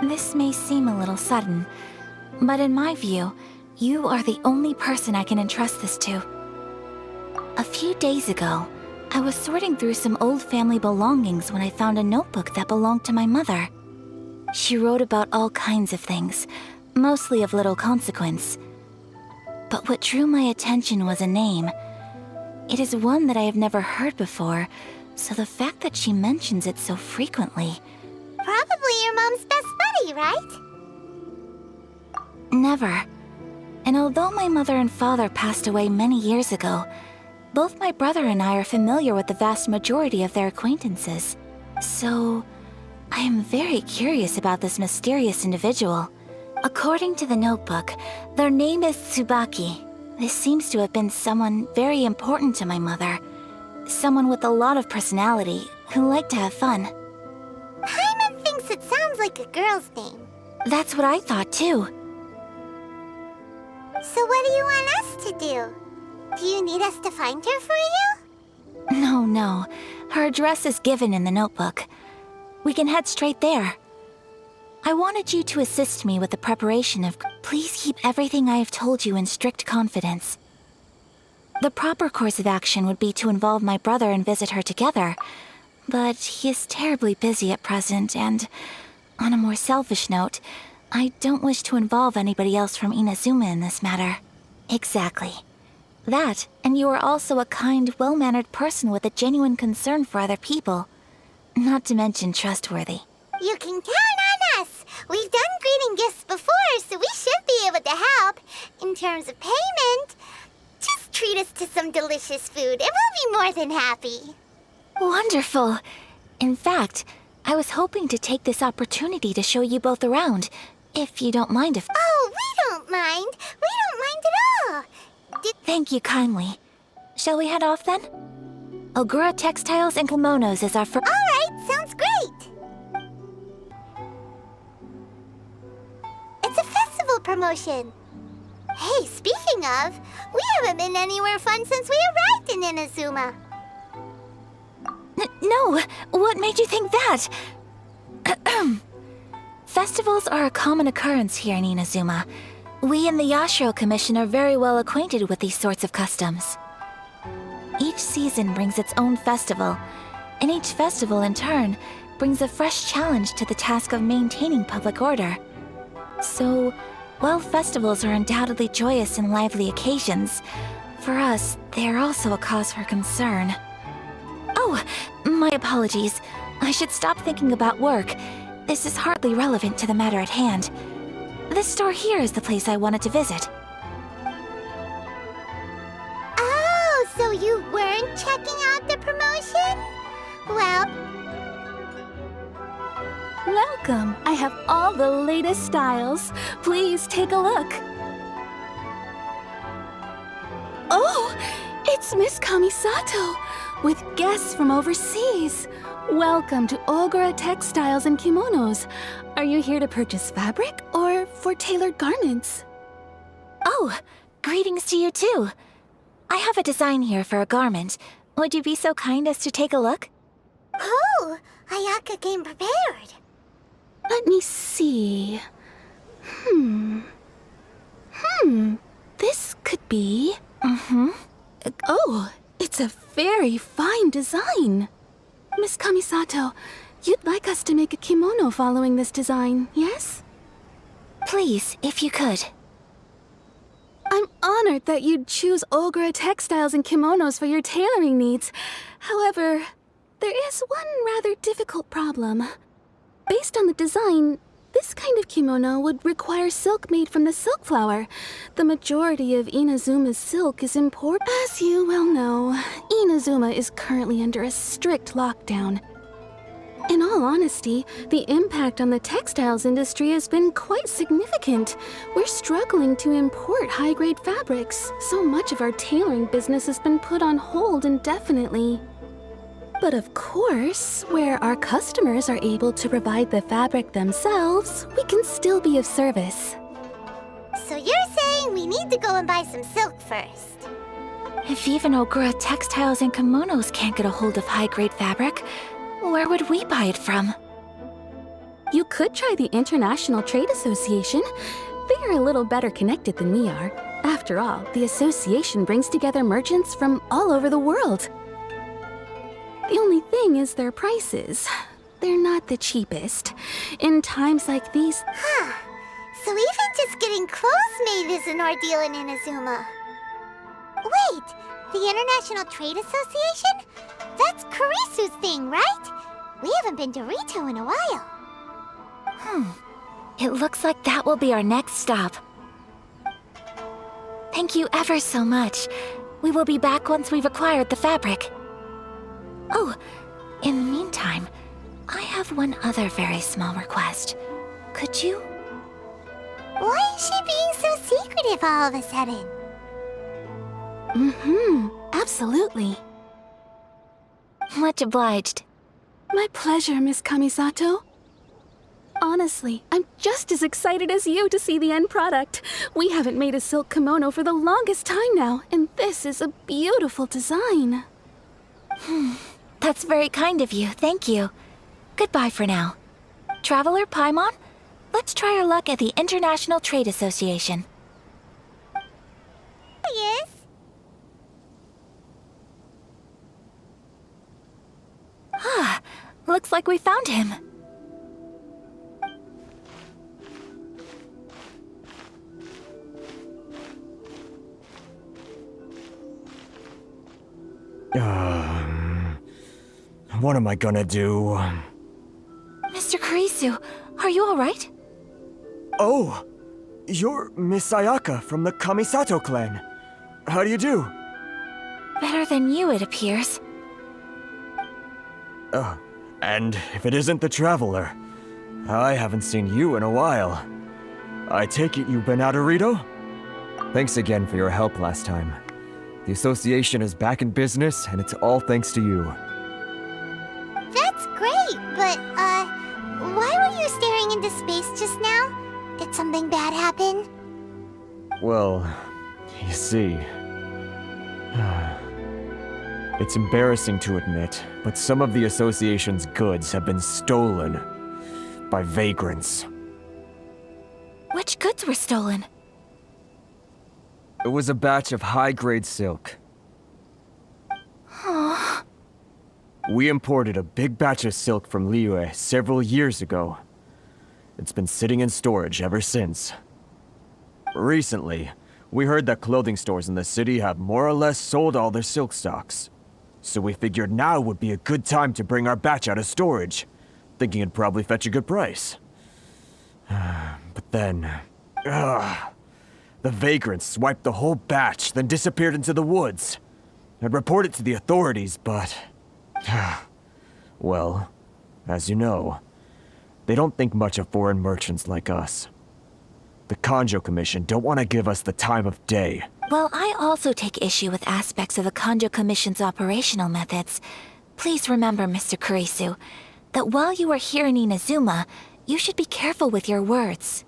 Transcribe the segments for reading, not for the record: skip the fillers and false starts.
This may seem a little sudden, but in my view, you are the only person I can entrust this to. A few days ago, I was sorting through some old family belongings when I found a notebook that belonged to my mother. She wrote about all kinds of things, mostly of little consequence. But what drew my attention was a name. It is one that I have never heard before, so the fact that she mentions it so frequently... Probably your mom's best buddy, right? Never. And although my mother and father passed away many years ago, both my brother and I are familiar with the vast majority of their acquaintances. So, I am very curious about this mysterious individual. According to the notebook, their name is Tsubaki. This seems to have been someone very important to my mother. Someone with a lot of personality, who liked to have fun. Paimon thinks it sounds like a girl's name. That's what I thought too. So what do you want us to do? Do you need us to find her for you? No. Her address is given in the notebook. We can head straight there. I wanted you to assist me with the preparation of... Please keep everything I have told you in strict confidence. The proper course of action would be to involve my brother and visit her together, but he is terribly busy at present, and on a more selfish note, I don't wish to involve anybody else from Inazuma in this matter. Exactly. That, and you are also a kind, well-mannered person with a genuine concern for other people. Not to mention trustworthy. You can count on us! We've done greeting gifts before, so we should be able to help. In terms of payment, just treat us to some delicious food and we'll be more than happy. Wonderful! In fact, I was hoping to take this opportunity to show you both around, if you don't mind if... Oh, we don't mind! We don't mind at all! Thank you kindly. Shall we head off then? Ogura Textiles and Kimonos is our first... Alright, sounds great! It's a festival promotion. Hey, speaking of, we haven't been anywhere fun since we arrived in Inazuma. No, what made you think that? Festivals are a common occurrence here in Inazuma. We in the Yashiro Commission are very well acquainted with these sorts of customs. Each season brings its own festival, and each festival in turn brings a fresh challenge to the task of maintaining public order. So, while festivals are undoubtedly joyous and lively occasions, for us, they are also a cause for concern. Oh, my apologies. I should stop thinking about work. This is hardly relevant to the matter at hand. This store here is the place I wanted to visit. Oh, so you weren't checking out the promotion? Well... Welcome! I have all the latest styles. Please take a look. Oh! It's Miss Kamisato! With guests from overseas. Welcome to Ogura Textiles and Kimonos. Are you here to purchase fabric or for tailored garments? Oh, greetings to you too. I have a design here for a garment. Would you be so kind as to take a look? Oh, Ayaka came prepared. Let me see. This could be... Oh, it's a very fine design. Miss Kamisato, you'd like us to make a kimono following this design, yes? Please, if you could. I'm honored that you'd choose Ogura Textiles and Kimonos for your tailoring needs. However, there is one rather difficult problem. Based on the design, this kind of kimono would require silk made from the silk flower. The majority of Inazuma's silk is imported. As you well know, Inazuma is currently under a strict lockdown. In all honesty, the impact on the textiles industry has been quite significant. We're struggling to import high-grade fabrics. So much of our tailoring business has been put on hold indefinitely. But of course, where our customers are able to provide the fabric themselves, we can still be of service. So you're saying we need to go and buy some silk first? If even Ogura Textiles and Kimonos can't get a hold of high-grade fabric, where would we buy it from? You could try the International Trade Association. They are a little better connected than we are. After all, the association brings together merchants from all over the world. The only thing is their prices. They're not the cheapest. In times like these... Huh. So even just getting clothes made is an ordeal in Inazuma. Wait, the International Trade Association? That's Kurisu's thing, right? We haven't been to Rito in a while. It looks like that will be our next stop. Thank you ever so much. We will be back once we've acquired the fabric. Oh, in the meantime, I have one other very small request. Could you? Why is she being so secretive all of a sudden? Absolutely. Much obliged. My pleasure, Miss Kamisato. Honestly, I'm just as excited as you to see the end product. We haven't made a silk kimono for the longest time now, and this is a beautiful design. That's very kind of you, thank you. Goodbye for now. Traveler Paimon, let's try our luck at the International Trade Association. He is. Looks like we found him. What am I gonna do? Mr. Kurisu, are you alright? Oh! You're Miss Ayaka from the Kamisato clan. How do you do? Better than you, it appears. And if it isn't the Traveler, I haven't seen you in a while. I take it you've been out of Rito? Thanks again for your help last time. The association is back in business, and it's all thanks to you. That's great, but, why were you staring into space just now? Did something bad happen? Well, you see... It's embarrassing to admit, but some of the association's goods have been stolen by vagrants. Which goods were stolen? It was a batch of high-grade silk. We imported a big batch of silk from Liyue several years ago. It's been sitting in storage ever since. Recently, we heard that clothing stores in the city have more or less sold all their silk stocks. So we figured now would be a good time to bring our batch out of storage, thinking it'd probably fetch a good price. But then... the vagrants swiped the whole batch, then disappeared into the woods. I'd report it to the authorities, but... well, as you know, they don't think much of foreign merchants like us. The Kanjo Commission don't want to give us the time of day. Well, I also take issue with aspects of the Kanjo Commission's operational methods. Please remember, Mr. Kurisu, that while you are here in Inazuma, you should be careful with your words.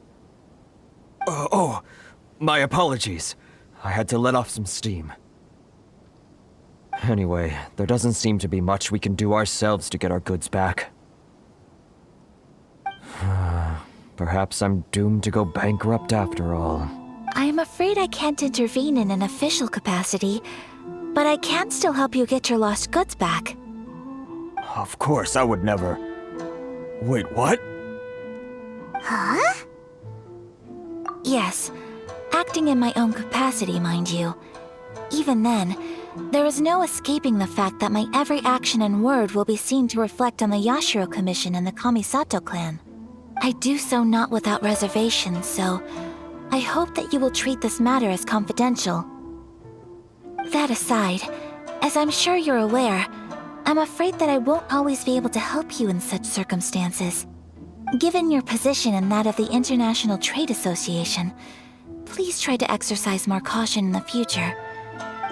My apologies. I had to let off some steam. Anyway, there doesn't seem to be much we can do ourselves to get our goods back. Perhaps I'm doomed to go bankrupt after all. I am afraid I can't intervene in an official capacity, but I can still help you get your lost goods back. Of course, I would never... Wait, what? Huh? Yes, acting in my own capacity, mind you. Even then, there is no escaping the fact that my every action and word will be seen to reflect on the Yashiro Commission and the Kamisato clan. I do so not without reservations, so I hope that you will treat this matter as confidential. That aside, as I'm sure you're aware, I'm afraid that I won't always be able to help you in such circumstances. Given your position and that of the International Trade Association, please try to exercise more caution in the future.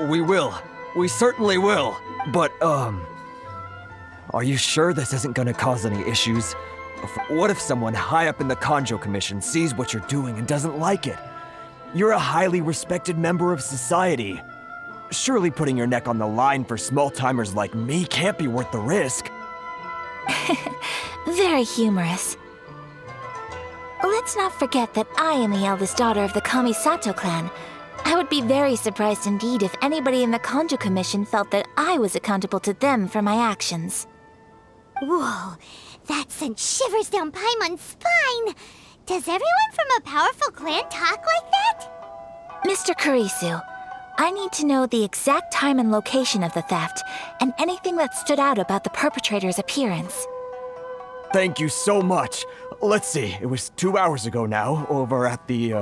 We will. We certainly will. But, are you sure this isn't gonna cause any issues? What if someone high up in the Kanjo Commission sees what you're doing and doesn't like it? You're a highly respected member of society. Surely putting your neck on the line for small-timers like me can't be worth the risk. Very humorous. Let's not forget that I am the eldest daughter of the Kamisato clan. I would be very surprised indeed if anybody in the Konju Commission felt that I was accountable to them for my actions. Whoa, that sent shivers down Paimon's spine. Does everyone from a powerful clan talk like that? Mr. Kurisu, I need to know the exact time and location of the theft, and anything that stood out about the perpetrator's appearance. Thank you so much. Let's see, it was 2 hours ago now, over at the,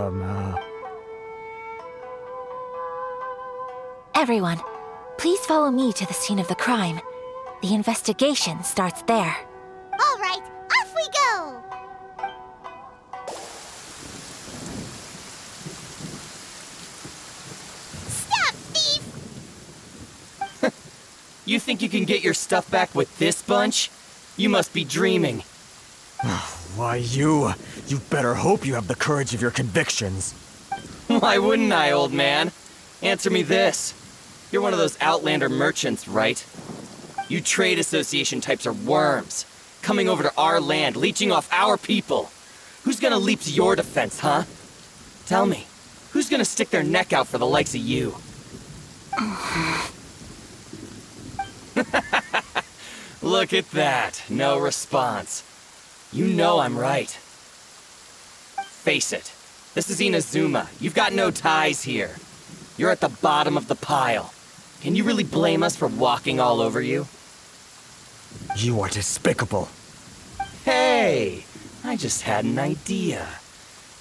Everyone, please follow me to the scene of the crime. The investigation starts there. All right, off we go! Stop, thief! You think you can get your stuff back with this bunch? You must be dreaming. why you better hope you have the courage of your convictions. Why wouldn't I, old man? Answer me this. You're one of those Outlander merchants, right? You trade association types are worms, coming over to our land, leeching off our people. Who's gonna leap to your defense, huh? Tell me, who's gonna stick their neck out for the likes of you? Look at that, no response. You know I'm right. Face it, this is Inazuma. You've got no ties here. You're at the bottom of the pile. Can you really blame us for walking all over you? You are despicable. Hey, I just had an idea.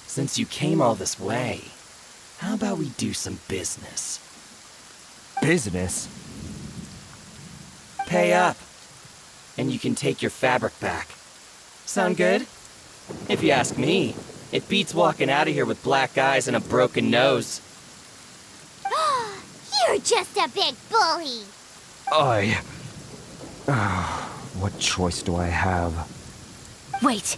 Since you came all this way, how about we do some business? Business? Pay up, and you can take your fabric back. Sound good? If you ask me, it beats walking out of here with black eyes and a broken nose. You're just a big bully! What choice do I have? Wait!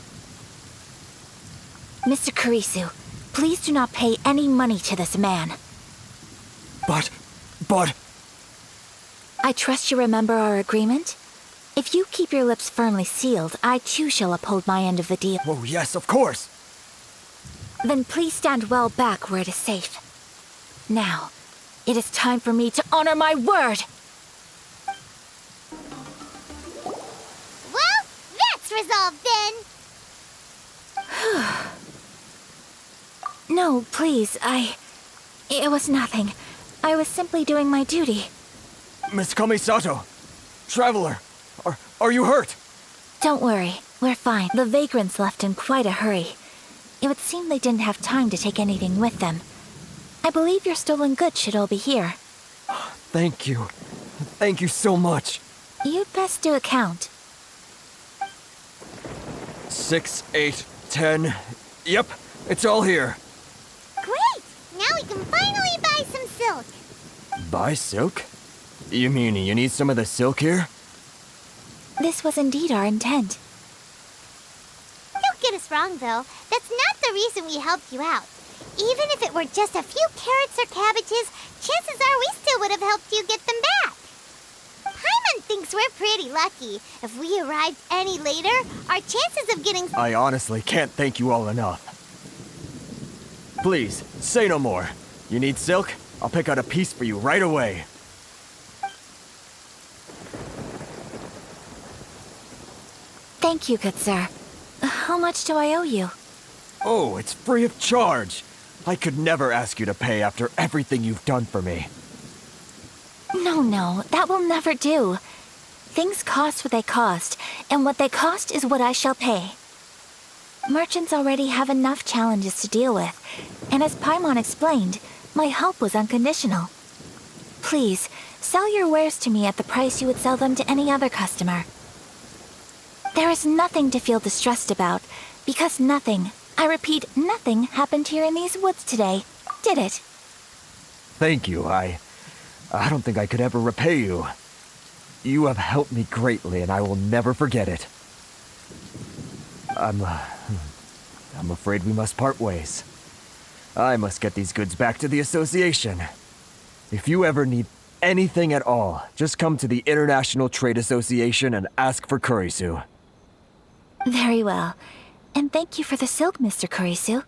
Mr. Kurisu, please do not pay any money to this man. But... I trust you remember our agreement? If you keep your lips firmly sealed, I too shall uphold my end of the deal. Oh, yes, of course! Then please stand well back where it is safe. Now, it is time for me to honor my word! Well, that's resolved then! No, please, It was nothing. I was simply doing my duty. Miss Kamisato! Traveler! Are you hurt? Don't worry, we're fine. The vagrants left in quite a hurry. It would seem they didn't have time to take anything with them. I believe your stolen goods should all be here. Thank you. Thank you so much. You'd best do a count. 6, 8, 10. Yep, it's all here. Great! Now we can finally buy some silk. Buy silk? You mean you need some of the silk here? This was indeed our intent. Don't get us wrong, though. That's not the reason we helped you out. Even if it were just a few carrots or cabbages, chances are we still would have helped you get them back. Paimon thinks we're pretty lucky. If we arrived any later, our chances of getting... I honestly can't thank you all enough. Please, say no more. You need silk? I'll pick out a piece for you right away. Thank you, good sir. How much do I owe you? Oh, it's free of charge. I could never ask you to pay after everything you've done for me. No, that will never do. Things cost what they cost, and what they cost is what I shall pay. Merchants already have enough challenges to deal with, and as Paimon explained, my help was unconditional. Please, sell your wares to me at the price you would sell them to any other customer. There is nothing to feel distressed about, because nothing, I repeat, nothing happened here in these woods today, did it? Thank you. I don't think I could ever repay you. You have helped me greatly, and I will never forget it. I'm afraid we must part ways. I must get these goods back to the association. If you ever need anything at all, just come to the International Trade Association and ask for Kurisu. Very well. And thank you for the silk, Mr. Kurisu. See you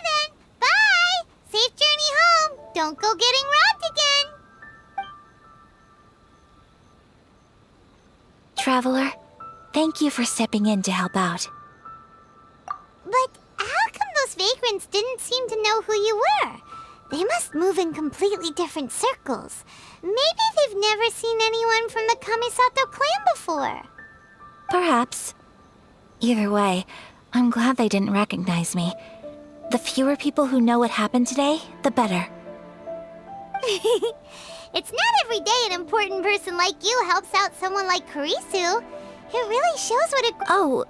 then. Bye. Safe journey home. Don't go getting robbed again. Traveler, thank you for stepping in to help out. But how come those vagrants didn't seem to know who you were? They must move in completely different circles. Maybe they've never seen anyone from the Kamisato clan before. Perhaps. Either way, I'm glad they didn't recognize me. The fewer people who know what happened today, the better. It's not every day an important person like you helps out someone like Kurisu. It really shows what a... Oh,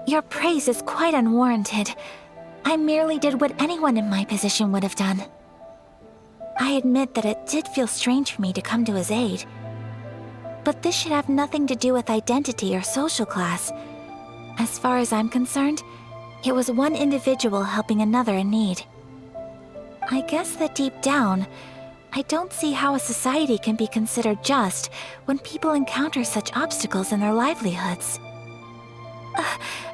your praise is quite unwarranted. I merely did what anyone in my position would have done. I admit that it did feel strange for me to come to his aid. But this should have nothing to do with identity or social class. As far as I'm concerned, it was one individual helping another in need. I guess that deep down, I don't see how a society can be considered just when people encounter such obstacles in their livelihoods.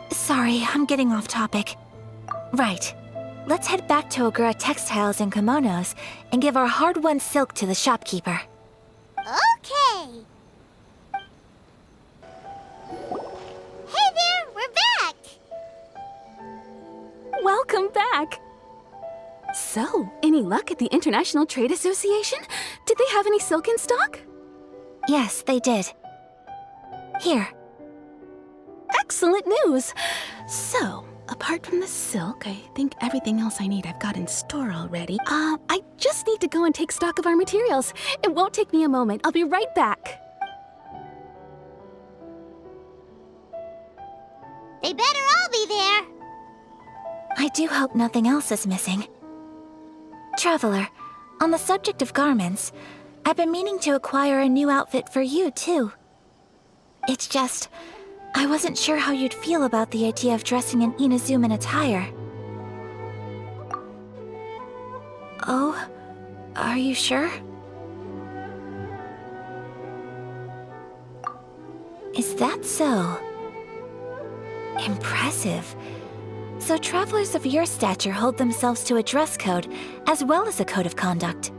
Sorry, I'm getting off topic. Right. Let's head back to Ogura Textiles and Kimonos and give our hard-won silk to the shopkeeper. Okay. Hey there, we're back. Welcome back! So, any luck at the International Trade Association? Did they have any silk in stock? Yes, they did. Here. Excellent news! So, apart from the silk, I think everything else I need I've got in store already. I just need to go and take stock of our materials. It won't take me a moment. I'll be right back. They better all be there. I do hope nothing else is missing. Traveler, on the subject of garments, I've been meaning to acquire a new outfit for you, too. It's just, I wasn't sure how you'd feel about the idea of dressing in Inazuman attire. Oh, are you sure? Is that so? Impressive. So travelers of your stature hold themselves to a dress code, as well as a code of conduct.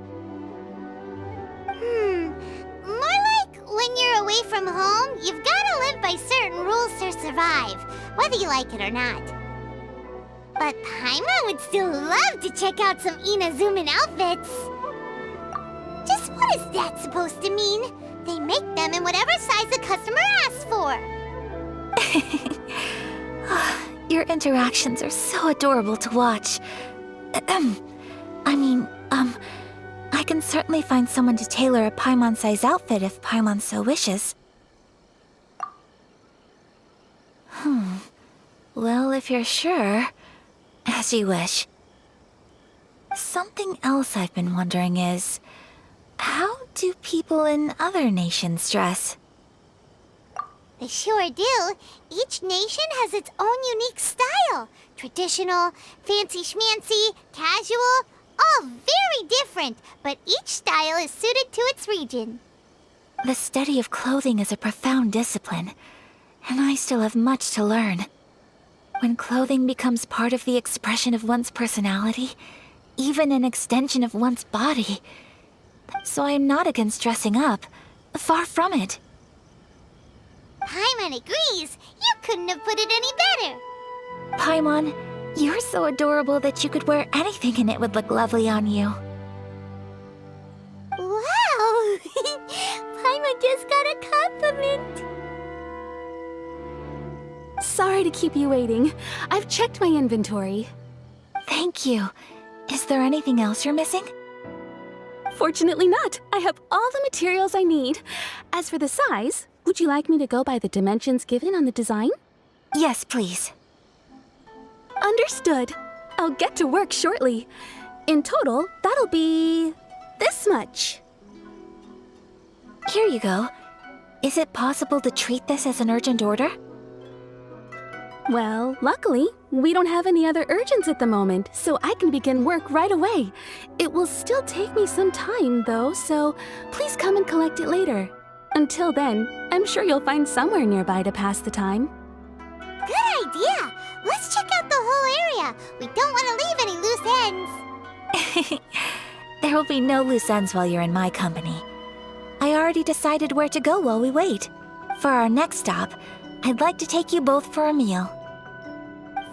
More like when you're away from home, you've gotta live by certain rules to survive, whether you like it or not. But Paimon would still love to check out some Inazuman outfits. Just what is that supposed to mean? They make them in whatever size the customer asks for. Your interactions are so adorable to watch. I can certainly find someone to tailor a Paimon-size outfit if Paimon so wishes. Well, if you're sure, as you wish. Something else I've been wondering is, how do people in other nations dress? They sure do. Each nation has its own unique style. Traditional, fancy schmancy, casual, all very different, but each style is suited to its region. The study of clothing is a profound discipline, and I still have much to learn. When clothing becomes part of the expression of one's personality, even an extension of one's body. So I am not against dressing up. Far from it. Paimon agrees. You couldn't have put it any better. Paimon, you're so adorable that you could wear anything and it would look lovely on you. Wow! Paimon just got a compliment. Sorry to keep you waiting. I've checked my inventory. Thank you. Is there anything else you're missing? Fortunately not. I have all the materials I need. As for the size, would you like me to go by the dimensions given on the design? Yes, please. Understood. I'll get to work shortly. In total, that'll be this much. Here you go. Is it possible to treat this as an urgent order? Well, luckily, we don't have any other urgents at the moment, so I can begin work right away. It will still take me some time, though, so please come and collect it later. Until then, I'm sure you'll find somewhere nearby to pass the time. Good idea. Let's check out the whole area. We don't want to leave any loose ends. There will be no loose ends while you're in my company. I already decided where to go while we wait. For our next stop, I'd like to take you both for a meal.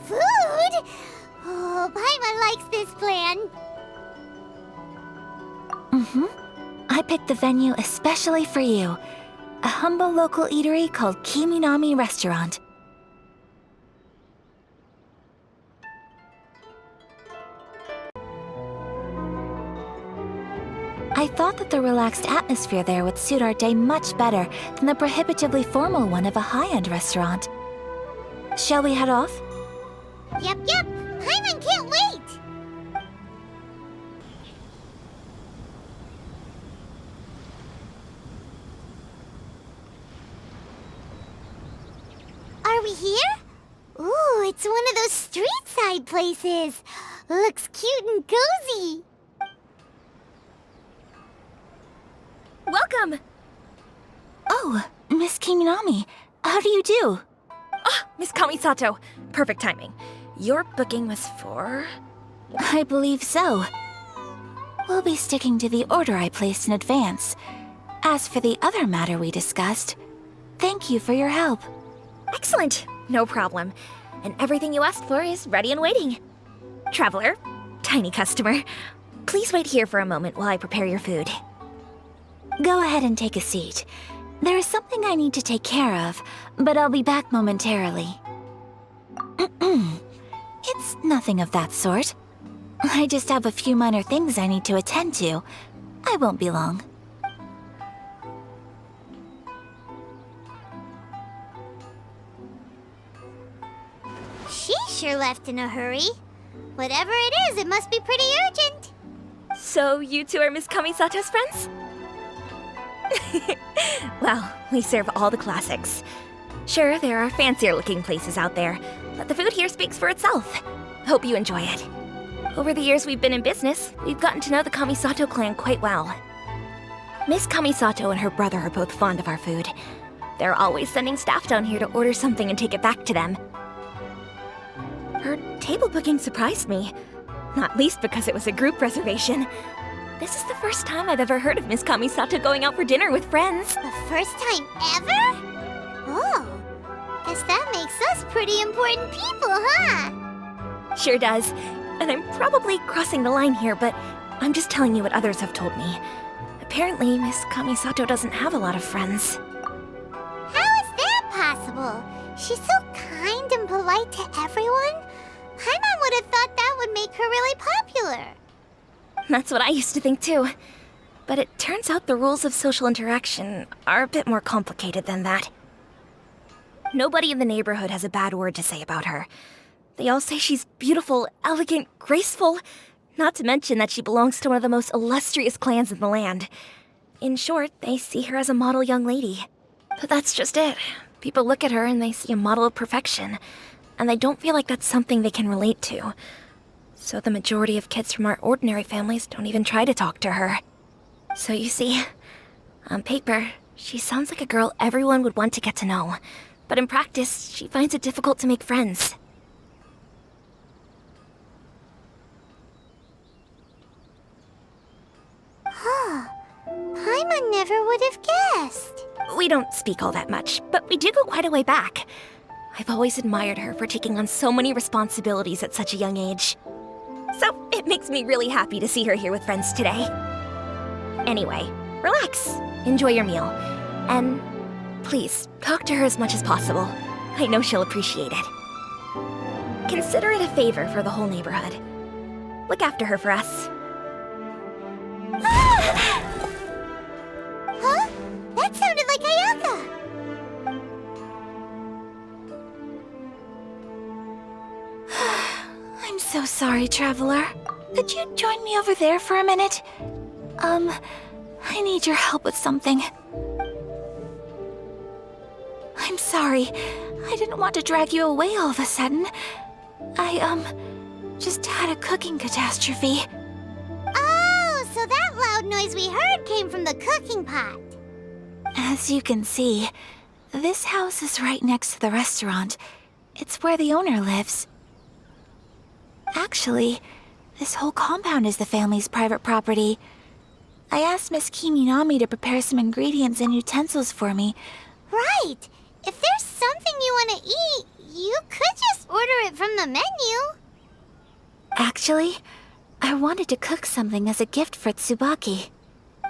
Food? Oh, Paimon likes this plan. I picked the venue especially for you. A humble local eatery called Kiminami Restaurant. I thought that the relaxed atmosphere there would suit our day much better than the prohibitively formal one of a high-end restaurant. Shall we head off? Yep. Paimon can't wait. Are we here? Ooh, it's one of those street-side places. Looks cute and cozy. Welcome! Oh, Miss Kiminami, how do you do? Ah, Miss Kamisato. Perfect timing. Your booking was for... I believe so. We'll be sticking to the order I placed in advance. As for the other matter we discussed, thank you for your help. Excellent. No problem. And everything you asked for is ready and waiting. Traveler, tiny customer, please wait here for a moment while I prepare your food. Go ahead and take a seat. There is something I need to take care of, but I'll be back momentarily. It's nothing of that sort. I just have a few minor things I need to attend to. I won't be long. She sure left in a hurry. Whatever it is, it must be pretty urgent. So you two are Miss Kamisato's friends? Well, we serve all the classics. Sure, there are fancier-looking places out there, but the food here speaks for itself. Hope you enjoy it. Over the years we've been in business, we've gotten to know the Kamisato clan quite well. Miss Kamisato and her brother are both fond of our food. They're always sending staff down here to order something and take it back to them. Her table booking surprised me, not least because it was a group reservation. This is the first time I've ever heard of Miss Kamisato going out for dinner with friends. The first time ever? Oh, guess that makes us pretty important people, huh? Sure does. And I'm probably crossing the line here, but I'm just telling you what others have told me. Apparently, Miss Kamisato doesn't have a lot of friends. How is that possible? She's so kind and polite to everyone. Paimon would have thought that would make her really popular. That's what I used to think too. But it turns out the rules of social interaction are a bit more complicated than that. Nobody in the neighborhood has a bad word to say about her. They all say she's beautiful, elegant, graceful, not to mention that she belongs to one of the most illustrious clans in the land. In short, they see her as a model young lady. But that's just it. People look at her and they see a model of perfection, and they don't feel like that's something they can relate to. So the majority of kids from our ordinary families don't even try to talk to her. So you see, on paper, she sounds like a girl everyone would want to get to know. But in practice, she finds it difficult to make friends. Paimon never would have guessed. We don't speak all that much, but we do go quite a way back. I've always admired her for taking on so many responsibilities at such a young age. So it makes me really happy to see her here with friends today. Anyway, relax, enjoy your meal, and please talk to her as much as possible. I know she'll appreciate it. Consider it a favor for the whole neighborhood. Look after her for us. Huh? That sounded like Ayaka. I'm so sorry, Traveler. Could you join me over there for a minute? I need your help with something. I'm sorry. I didn't want to drag you away all of a sudden. I, just had a cooking catastrophe. Oh, so that loud noise we heard came from the cooking pot. As you can see, this house is right next to the restaurant, It's where the owner lives. Actually, this whole compound is the family's private property. I asked Miss Kiminami to prepare some ingredients and utensils for me. Right! If there's something you want to eat, you could just order it from the menu. Actually, I wanted to cook something as a gift for Tsubaki.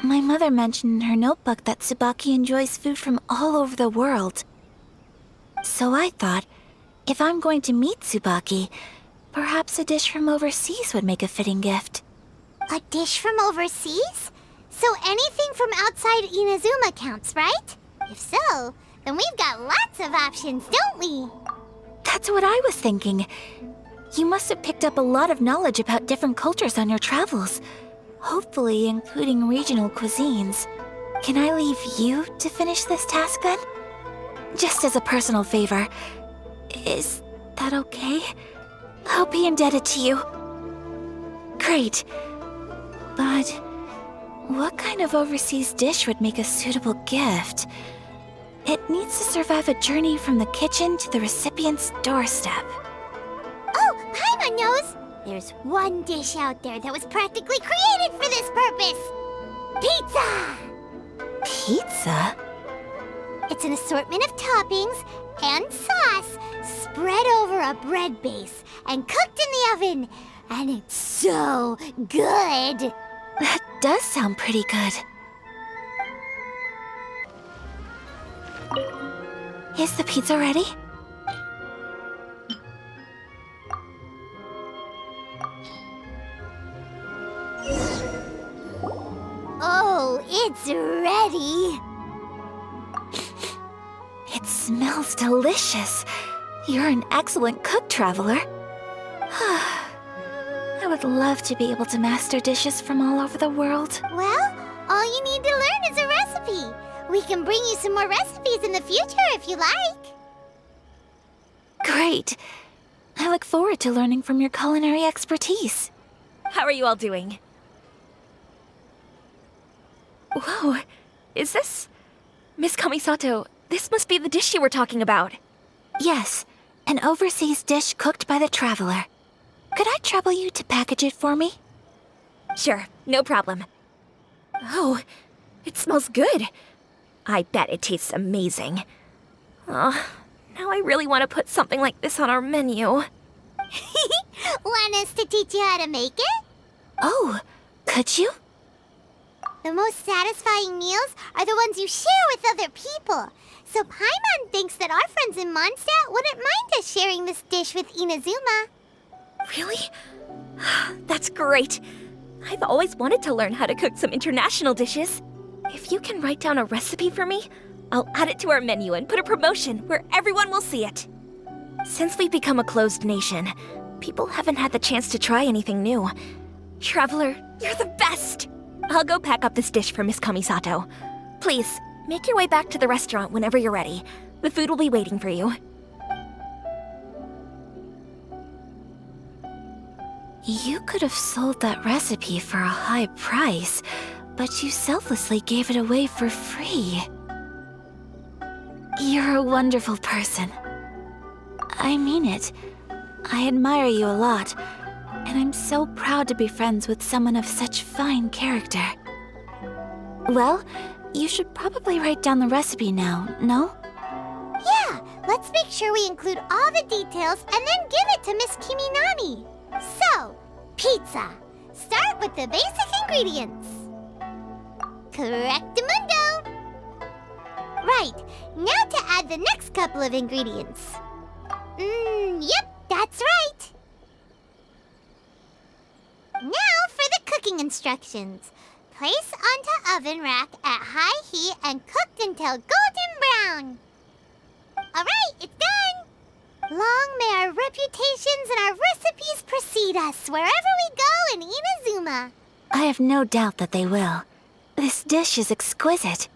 My mother mentioned in her notebook that Tsubaki enjoys food from all over the world. So I thought, if I'm going to meet Tsubaki, perhaps a dish from overseas would make a fitting gift. A dish from overseas? So anything from outside Inazuma counts, right? If so, then we've got lots of options, don't we? That's what I was thinking. You must have picked up a lot of knowledge about different cultures on your travels, hopefully including regional cuisines. Can I leave you to finish this task then? Just as a personal favor. Is that okay? I'll be indebted to you. Great. But what kind of overseas dish would make a suitable gift? It needs to survive a journey from the kitchen to the recipient's doorstep. Oh, Paimon knows! There's one dish out there that was practically created for this purpose! Pizza! Pizza? It's an assortment of toppings and sauce spread over a bread base and cooked in the oven. And it's so good! That does sound pretty good. Is the pizza ready? Oh, it's ready! It smells delicious. You're an excellent cook, traveler. I would love to be able to master dishes from all over the world. Well, all you need to learn is a recipe. We can bring you some more recipes in the future if you like. Great. I look forward to learning from your culinary expertise. How are you all doing? Whoa, is this... Miss Kamisato, this must be the dish you were talking about. Yes, an overseas dish cooked by the traveler. Could I trouble you to package it for me? Sure, no problem. Oh, it smells good. I bet it tastes amazing. Oh, now I really want to put something like this on our menu. Want us to teach you how to make it? Oh, could you? The most satisfying meals are the ones you share with other people. So Paimon thinks that our friends in Mondstadt wouldn't mind us sharing this dish with Inazuma. Really? That's great. I've always wanted to learn how to cook some international dishes. If you can write down a recipe for me, I'll add it to our menu and put a promotion where everyone will see it. Since we've become a closed nation, people haven't had the chance to try anything new. Traveler, you're the best! I'll go pack up this dish for Miss Kamisato. Please, make your way back to the restaurant whenever you're ready. The food will be waiting for you. You could have sold that recipe for a high price, but you selflessly gave it away for free. You're a wonderful person. I mean it. I admire you a lot, and I'm so proud to be friends with someone of such fine character. Well, you should probably write down the recipe now, no? Yeah, let's make sure we include all the details and then give it to Miss Kiminami. So, pizza. Start with the basic ingredients. Correctamundo. Right, now to add the next couple of ingredients. Yep, that's right. Now for the cooking instructions. Place onto oven rack at high heat and cooked until golden brown. Alright, it's done! Long may our reputations and our recipes precede us wherever we go in Inazuma. I have no doubt that they will. This dish is exquisite.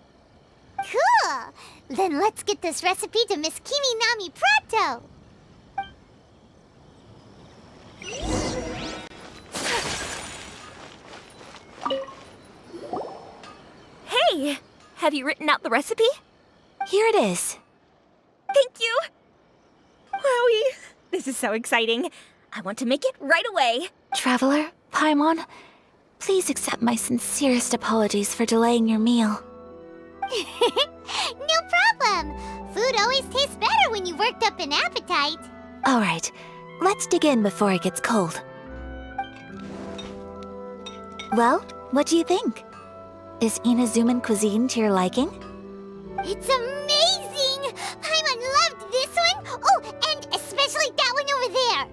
Cool! Then let's get this recipe to Miss Kiminami pronto! Hey! Have you written out the recipe? Here it is. Thank you! Wowie! This is so exciting. I want to make it right away. Traveler, Paimon, please accept my sincerest apologies for delaying your meal. No problem. Food always tastes better when you've worked up an appetite. All right, let's dig in before it gets cold. Well, what do you think? Is Inazuman cuisine to your liking? It's amazing! Paimon loved this one! Oh, and especially that one over there!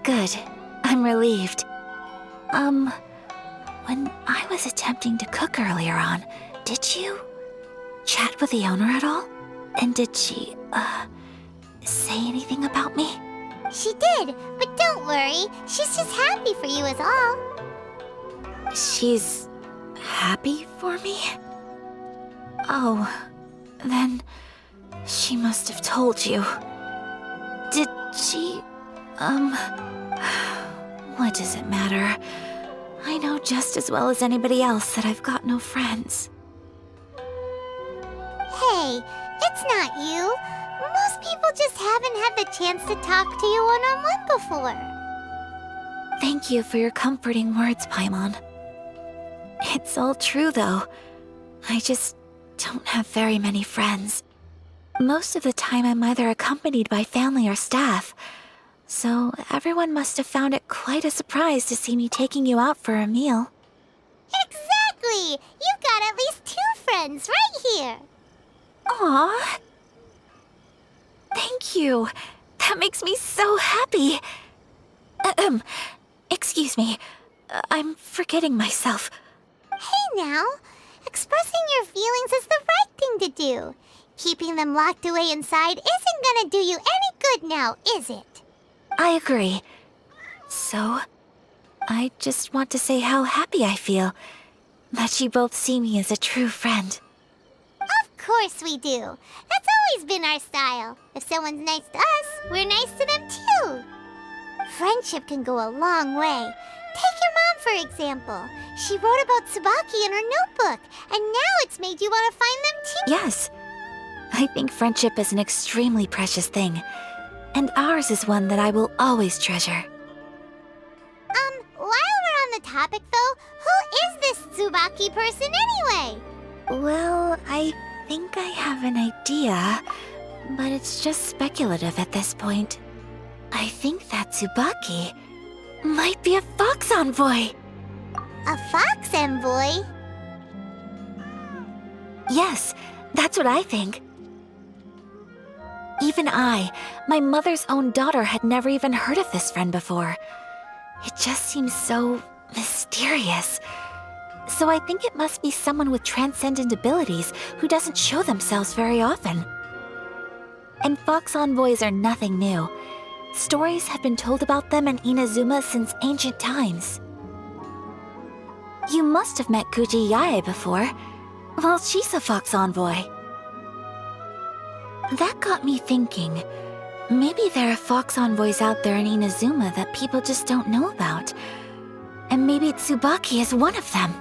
Good. I'm relieved. When I was attempting to cook earlier on, did you chat with the owner at all? And did she, say anything about me? She did, but don't worry. She's just happy for you is all. She's happy for me? Oh, then she must have told you. Did she, what does it matter? I know just as well as anybody else that I've got no friends. Hey, it's not you. Most people just haven't had the chance to talk to you one-on-one before. Thank you for your comforting words, Paimon. It's all true, though. I just don't have very many friends. Most of the time I'm either accompanied by family or staff, so everyone must have found it quite a surprise to see me taking you out for a meal. Exactly! You've got at least 2 friends right here. Aww. Thank you. That makes me so happy. Excuse me. I'm forgetting myself. Hey now, expressing your feelings is the right thing to do. Keeping them locked away inside isn't gonna do you any good now, is it? I agree. So, I just want to say how happy I feel that you both see me as a true friend. Of course we do. That's always been our style. If someone's nice to us, we're nice to them too. Friendship can go a long way. Take your mom, for example. She wrote about Tsubaki in her notebook, and now it's made you want to find them too. Yes. I think friendship is an extremely precious thing, and ours is one that I will always treasure. While we're on the topic though, who is this Tsubaki person anyway? Well, I think I have an idea, but it's just speculative at this point. I think that Tsubaki might be a fox envoy. A fox envoy? Yes, that's what I think. Even I, my mother's own daughter, had never even heard of this friend before. It just seems so mysterious. So I think it must be someone with transcendent abilities who doesn't show themselves very often. And fox envoys are nothing new. Stories have been told about them in Inazuma since ancient times. You must have met Kuji Yae before. Well, she's a fox envoy. That got me thinking. Maybe there are fox envoys out there in Inazuma that people just don't know about. And maybe Tsubaki is one of them.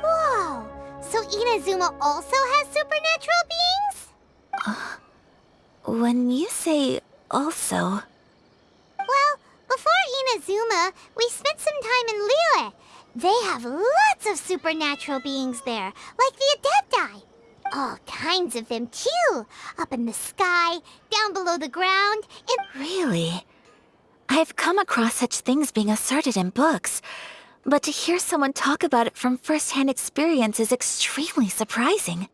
Whoa! So Inazuma also has supernatural beings? When you say also... Well, before Inazuma, we spent some time in Liyue. They have lots of supernatural beings there, like the Adepti. All kinds of them, too. Up in the sky, down below the ground, and... Really? I've come across such things being asserted in books, but to hear someone talk about it from first-hand experience is extremely surprising.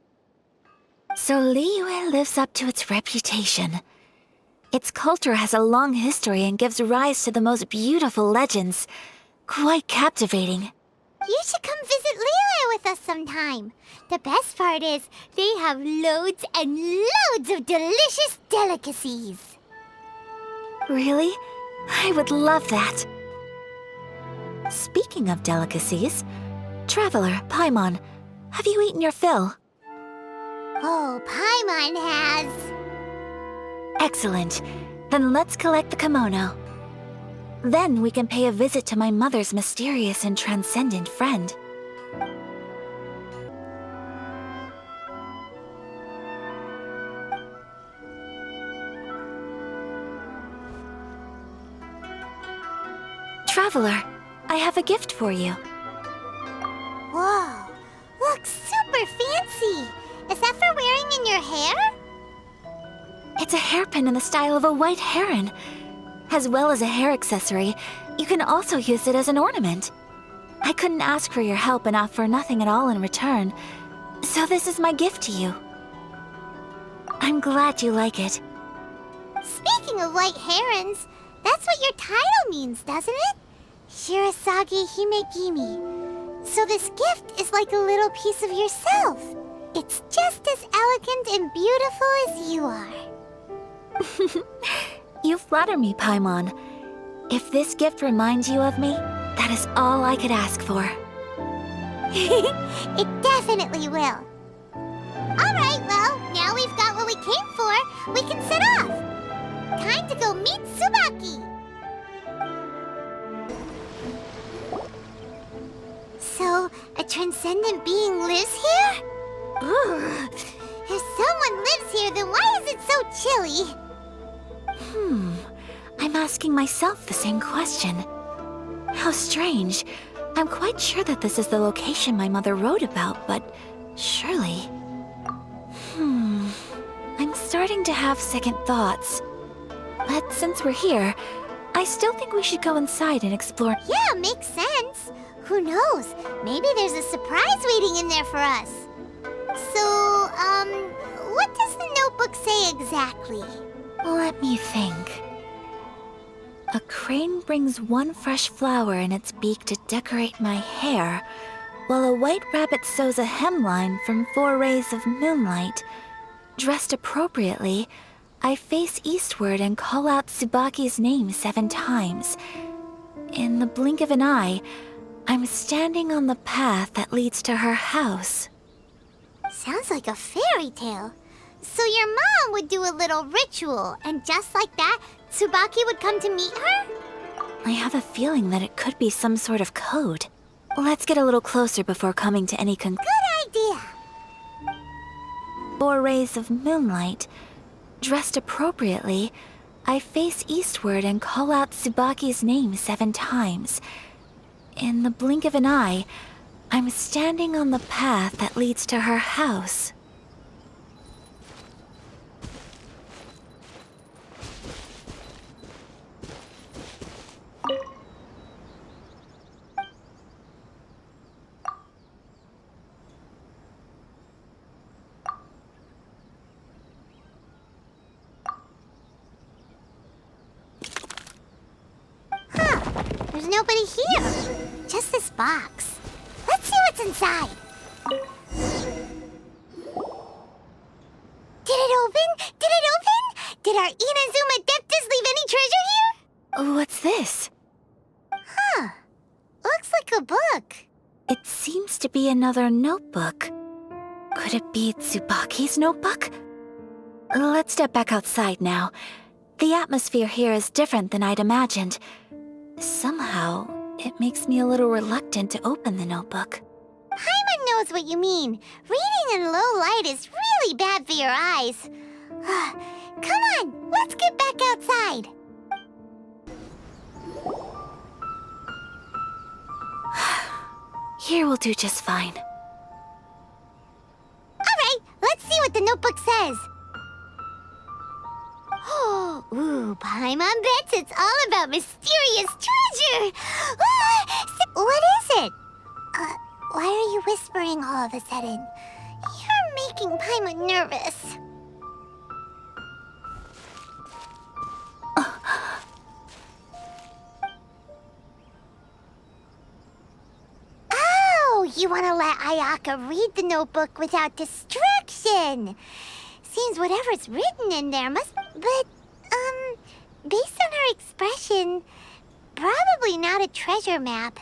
So Liyue lives up to its reputation. Its culture has a long history and gives rise to the most beautiful legends. Quite captivating. You should come visit Liyue with us sometime. The best part is, they have loads and loads of delicious delicacies. Really? I would love that. Speaking of delicacies, Traveler, Paimon, have you eaten your fill? Oh, Paimon has. Excellent. Then let's collect the kimono. Then we can pay a visit to my mother's mysterious and transcendent friend. Traveler, I have a gift for you. Whoa, looks super fancy. Is that for wearing in your hair? It's a hairpin in the style of a white heron. As well as a hair accessory, you can also use it as an ornament. I couldn't ask for your help and offer nothing at all in return, so this is my gift to you. I'm glad you like it. Speaking of white herons, that's what your title means, doesn't it? Shirasagi Himegimi. So this gift is like a little piece of yourself. It's just as elegant and beautiful as you are. You flatter me, Paimon. If this gift reminds you of me, that is all I could ask for. It definitely will. Alright, well, now we've got what we came for, we can set off. Time to go meet Tsubaki. So, a transcendent being lives here? Ooh. If someone lives here, then why is it so chilly? I'm asking myself the same question. How strange. I'm quite sure that this is the location my mother wrote about, but surely... I'm starting to have second thoughts. But since we're here, I still think we should go inside and explore. Yeah, makes sense. Who knows? Maybe there's a surprise waiting in there for us. So, what does the notebook say exactly? Let me think. A crane brings one fresh flower in its beak to decorate my hair, while a white rabbit sews a hemline from 4 rays of moonlight. Dressed appropriately, I face eastward and call out Tsubaki's name 7 times. In the blink of an eye, I'm standing on the path that leads to her house. Sounds like a fairy tale. So your mom would do a little ritual, and just like that, Tsubaki would come to meet her? I have a feeling that it could be some sort of code. Let's get a little closer before coming to any Good idea. 4 rays of moonlight. Dressed appropriately, I face eastward and call out Tsubaki's name 7 times. In the blink of an eye, I'm standing on the path that leads to her house. There's nobody here. Just this box. Let's see what's inside. Did it open? Did it open? Did our Inazuma Deptus leave any treasure here? What's this? Huh. Looks like a book. It seems to be another notebook. Could it be Tsubaki's notebook? Let's step back outside now. The atmosphere here is different than I'd imagined. Somehow, it makes me a little reluctant to open the notebook. Paimon knows what you mean. Reading in low light is really bad for your eyes. Come on, let's get back outside. Here will do just fine. Alright, let's see what the notebook says. Ooh, Paimon bets it's all about mysterious treasure! What is it? Why are you whispering all of a sudden? You're making Paimon nervous. Oh, you want to let Ayaka read the notebook without distraction. Seems whatever's written in there must... But, based on her expression, probably not a treasure map.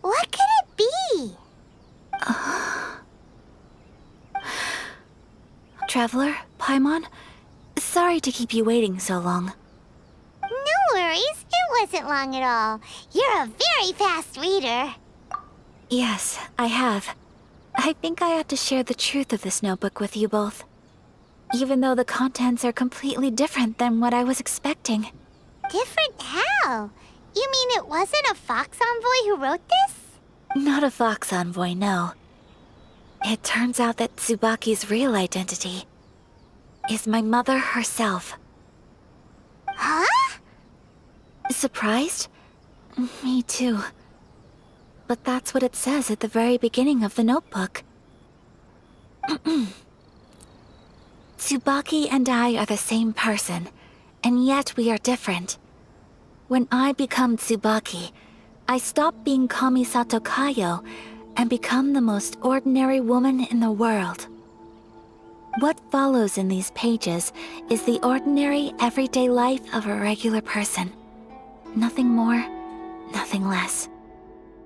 What could it be? Traveler, Paimon, sorry to keep you waiting so long. No worries, it wasn't long at all. You're a very fast reader. Yes, I have. I think I ought to share the truth of this notebook with you both. Even though the contents are completely different than what I was expecting. Different how? You mean it wasn't a Fox Envoy who wrote this? Not a Fox Envoy, no. It turns out that Tsubaki's real identity is my mother herself. Huh? Surprised? Me too. But that's what it says at the very beginning of the notebook. Tsubaki and I are the same person, and yet we are different. When I become Tsubaki, I stop being Kamisato Kayo and become the most ordinary woman in the world. What follows in these pages is the ordinary, everyday life of a regular person. Nothing more, nothing less.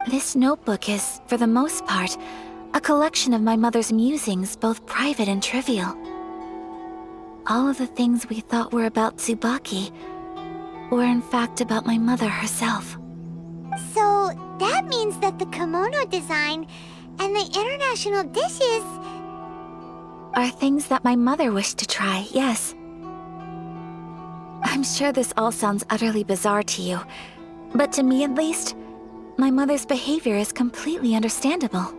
This notebook is, for the most part, a collection of my mother's musings, both private and trivial. All of the things we thought were about Tsubaki were in fact about my mother herself. So that means that the kimono design and the international dishes... Are things that my mother wished to try, yes. I'm sure this all sounds utterly bizarre to you, but to me at least, my mother's behavior is completely understandable.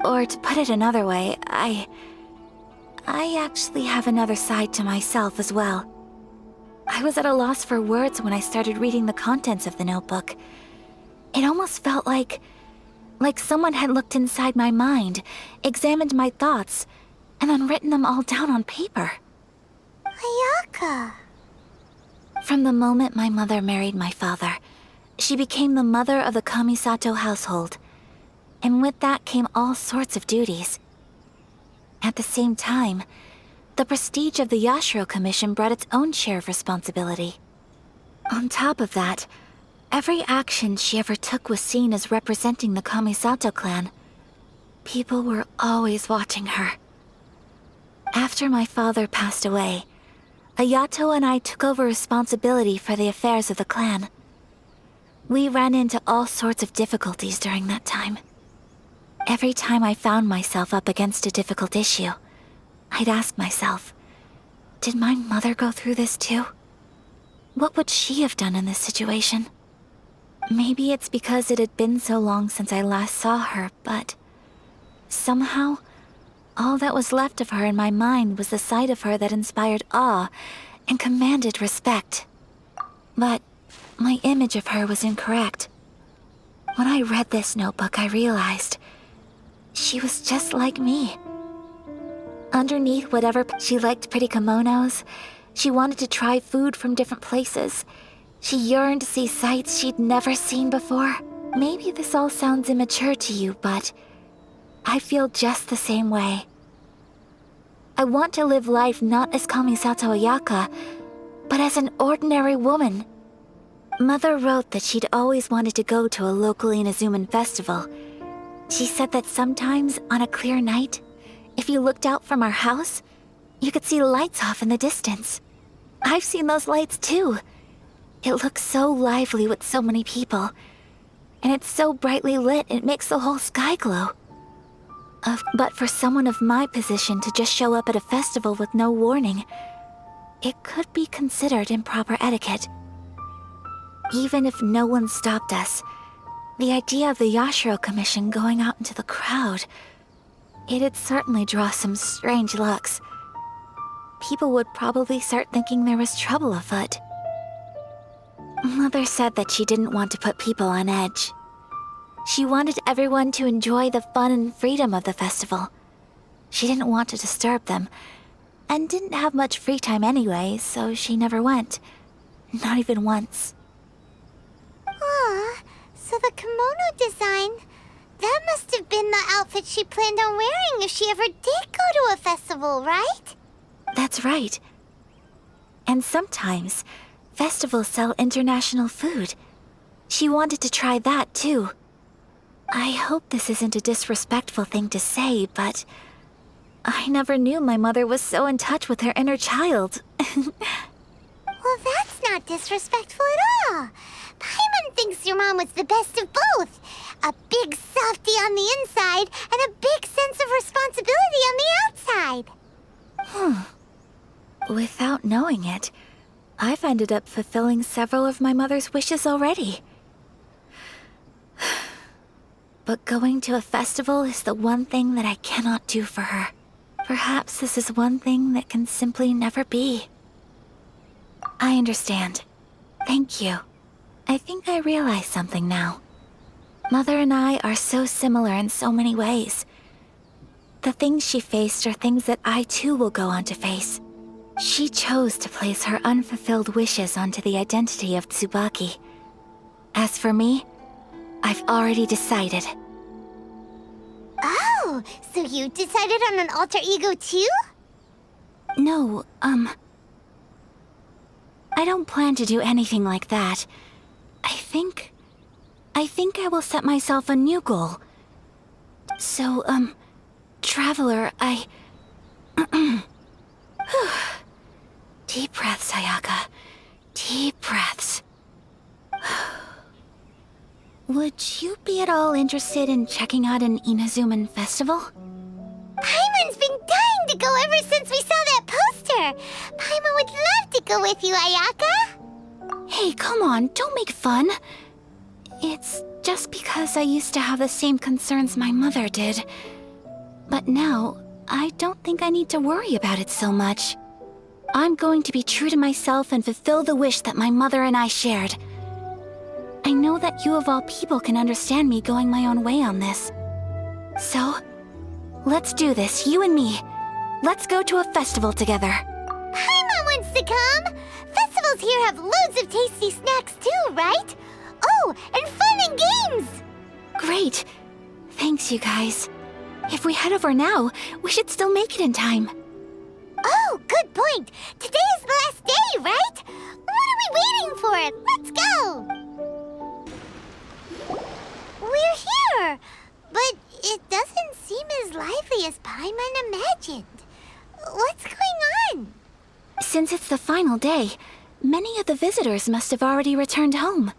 Or to put it another way, I actually have another side to myself as well. I was at a loss for words when I started reading the contents of the notebook. It almost felt like someone had looked inside my mind, examined my thoughts, and then written them all down on paper. Ayaka. From the moment my mother married my father, she became the mother of the Kamisato household, and with that came all sorts of duties. At the same time, the prestige of the Yashiro Commission brought its own share of responsibility. On top of that, every action she ever took was seen as representing the Kamisato clan. People were always watching her. After my father passed away, Ayato and I took over responsibility for the affairs of the clan. We ran into all sorts of difficulties during that time. Every time I found myself up against a difficult issue, I'd ask myself, did my mother go through this too? What would she have done in this situation? Maybe it's because it had been so long since I last saw her, but somehow, all that was left of her in my mind was the sight of her that inspired awe and commanded respect. But my image of her was incorrect. When I read this notebook, I realized she was just like me. Underneath whatever she liked pretty kimonos, she wanted to try food from different places. She yearned to see sights she'd never seen before. Maybe this all sounds immature to you, but I feel just the same way. I want to live life not as Kamisato Ayaka, but as an ordinary woman. Mother wrote that she'd always wanted to go to a local Inazuman festival. She said that sometimes, on a clear night, if you looked out from our house, you could see lights off in the distance. I've seen those lights too. It looks so lively with so many people. And it's so brightly lit, it makes the whole sky glow. But for someone of my position to just show up at a festival with no warning, it could be considered improper etiquette. Even if no one stopped us, the idea of the Yashiro Commission going out into the crowd, it'd certainly draw some strange looks. People would probably start thinking there was trouble afoot. Mother said that she didn't want to put people on edge. She wanted everyone to enjoy the fun and freedom of the festival. She didn't want to disturb them, and didn't have much free time anyway, so she never went. Not even once. Aw, so the kimono design, that must have been the outfit she planned on wearing if she ever did go to a festival, right? That's right. And sometimes, festivals sell international food. She wanted to try that too. I hope this isn't a disrespectful thing to say, but I never knew my mother was so in touch with her inner child. Well, that's not disrespectful at all. Paimon thinks your mom was the best of both. A big softie on the inside and a big sense of responsibility on the outside. Without knowing it, I've ended up fulfilling several of my mother's wishes already. But going to a festival is the one thing that I cannot do for her. Perhaps this is one thing that can simply never be. I understand. Thank you. I think I realize something now. Mother and I are so similar in so many ways. The things she faced are things that I too will go on to face. She chose to place her unfulfilled wishes onto the identity of Tsubaki. As for me, I've already decided. Oh, so you decided on an alter ego too? No, I don't plan to do anything like that. I think I will set myself a new goal. So, Traveler, Deep breaths, Ayaka. Deep breaths. Would you be at all interested in checking out an Inazuman festival? Paimon's been dying to go ever since we saw that poster. Paimon would love to go with you, Ayaka. Hey, come on, don't make fun. It's just because I used to have the same concerns my mother did. But now, I don't think I need to worry about it so much. I'm going to be true to myself and fulfill the wish that my mother and I shared. I know that you of all people can understand me going my own way on this. So, let's do this, you and me. Let's go to a festival together. Paimon wants to come. Festivals here have loads of tasty snacks too, right? Oh, and fun and games! Great. Thanks, you guys. If we head over now, we should still make it in time. Oh, good point. Today is the last day, right? What are we waiting for? Let's go! We're here, but it doesn't seem as lively as Paimon imagined. What's going on? Since it's the final day, many of the visitors must have already returned home.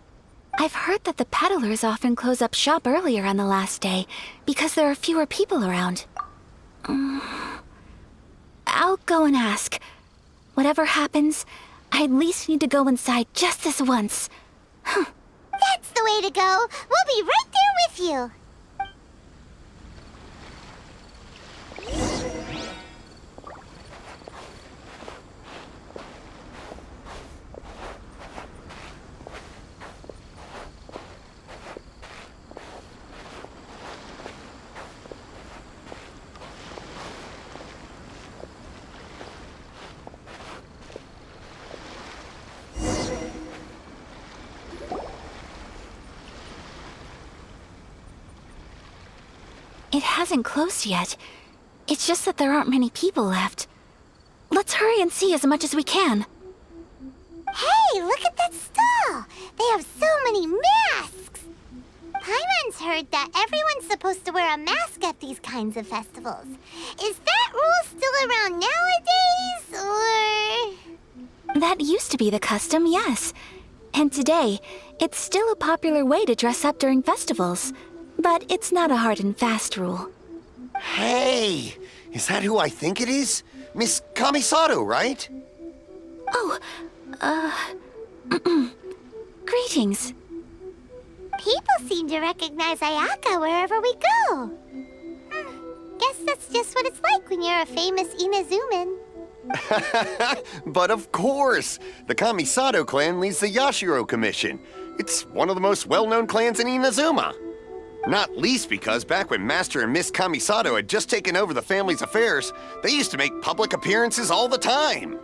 I've heard that the peddlers often close up shop earlier on the last day because there are fewer people around. I'll go and ask. Whatever happens, I at least need to go inside just this once. That's the way to go. We'll be right there with you. It hasn't closed yet. It's just that there aren't many people left. Let's hurry and see as much as we can. Hey, look at that stall. They have so many masks. Paimon's heard that everyone's supposed to wear a mask at these kinds of festivals. Is that rule still around nowadays, or...? That used to be the custom, yes. And today, it's still a popular way to dress up during festivals. But it's not a hard and fast rule. Hey! Is that who I think it is? Miss Kamisato, right? Oh, greetings. People seem to recognize Ayaka wherever we go. Guess that's just what it's like when you're a famous Inazuman. But of course! The Kamisato clan leads the Yashiro Commission. It's one of the most well-known clans in Inazuma. Not least because back when Master and Miss Kamisato had just taken over the family's affairs, they used to make public appearances all the time.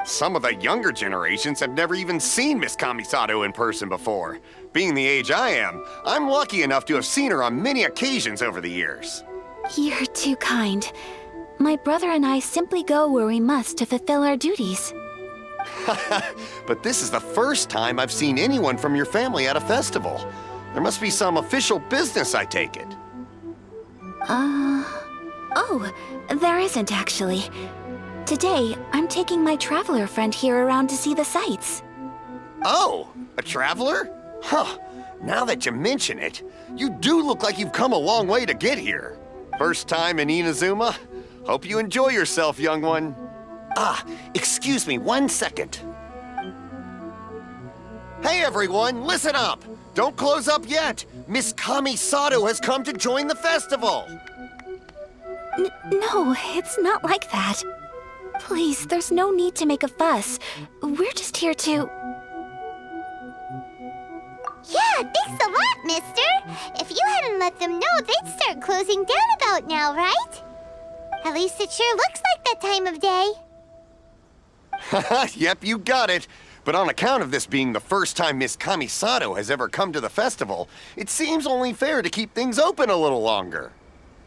Some of the younger generations have never even seen Miss Kamisato in person before. Being the age I am, I'm lucky enough to have seen her on many occasions over the years. You're too kind. My brother and I simply go where we must to fulfill our duties. But this is the first time I've seen anyone from your family at a festival. There must be some official business, I take it. Oh, there isn't actually. Today, I'm taking my traveler friend here around to see the sights. Oh, a traveler? Huh, now that you mention it, you do look like you've come a long way to get here. First time in Inazuma? Hope you enjoy yourself, young one. Ah, excuse me 1 second. Hey everyone, listen up! Don't close up yet! Miss Kami Sato has come to join the festival! No, it's not like that. Please, there's no need to make a fuss. We're just here to... Yeah, thanks a lot, mister. If you hadn't let them know, they'd start closing down about now, right? At least it sure looks like that time of day. Haha, yep, you got it. But on account of this being the first time Miss Kami Sato has ever come to the festival, it seems only fair to keep things open a little longer.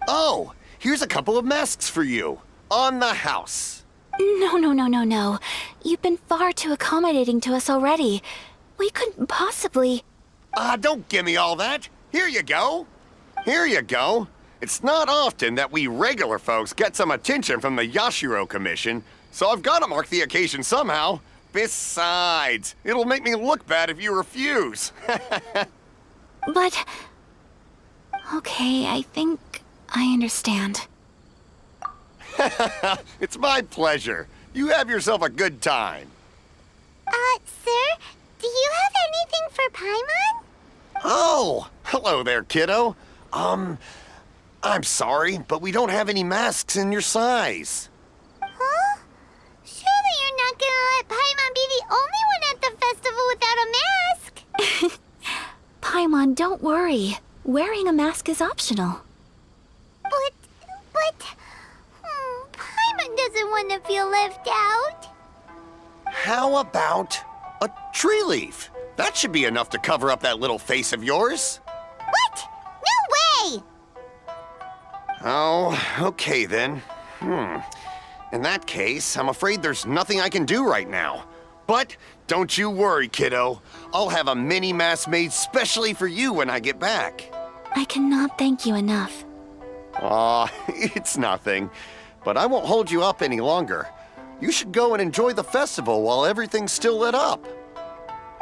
Oh, here's a couple of masks for you. On the house. No. You've been far too accommodating to us already. We couldn't possibly... Don't give me all that. Here you go. Here you go. It's not often that we regular folks get some attention from the Yashiro Commission, so I've got to mark the occasion somehow. Besides, it'll make me look bad if you refuse. But... Okay, I think I understand. It's my pleasure. You have yourself a good time. Sir, do you have anything for Paimon? Oh, hello there, kiddo. I'm sorry, but we don't have any masks in your size. Huh? Surely you're not gonna let Paimon be the only one at the festival without a mask? Paimon, don't worry. Wearing a mask is optional. But... Paimon doesn't want to feel left out. How about a tree leaf? That should be enough to cover up that little face of yours. What? No way! Oh, okay then. In that case, I'm afraid there's nothing I can do right now. But don't you worry, kiddo. I'll have a mini mask made specially for you when I get back. I cannot thank you enough. Aw, it's nothing. But I won't hold you up any longer. You should go and enjoy the festival while everything's still lit up.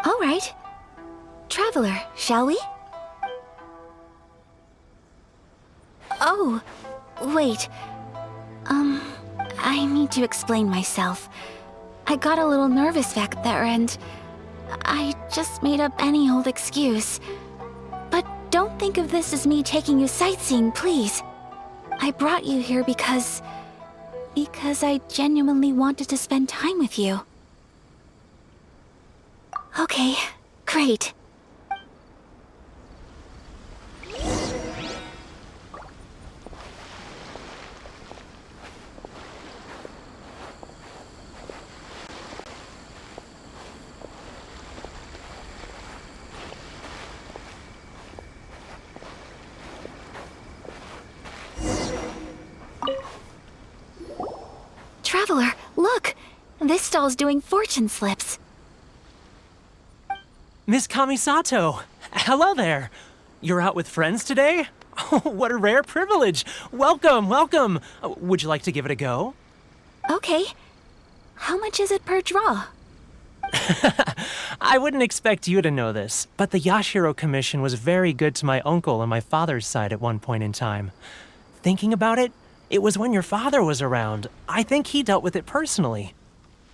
All right. Traveler, shall we? Oh, wait. I need to explain myself. I got a little nervous back there and I just made up any old excuse. But don't think of this as me taking you sightseeing, please. I brought you here because I genuinely wanted to spend time with you. Okay, great. Traveler, look! This stall's doing fortune slips. Miss Kamisato, hello there. You're out with friends today? Oh, what a rare privilege. Welcome, welcome. Would you like to give it a go? Okay. How much is it per draw? I wouldn't expect you to know this, but the Yashiro Commission was very good to my uncle on my father's side at one point in time. Thinking about it, it was when your father was around. I think he dealt with it personally.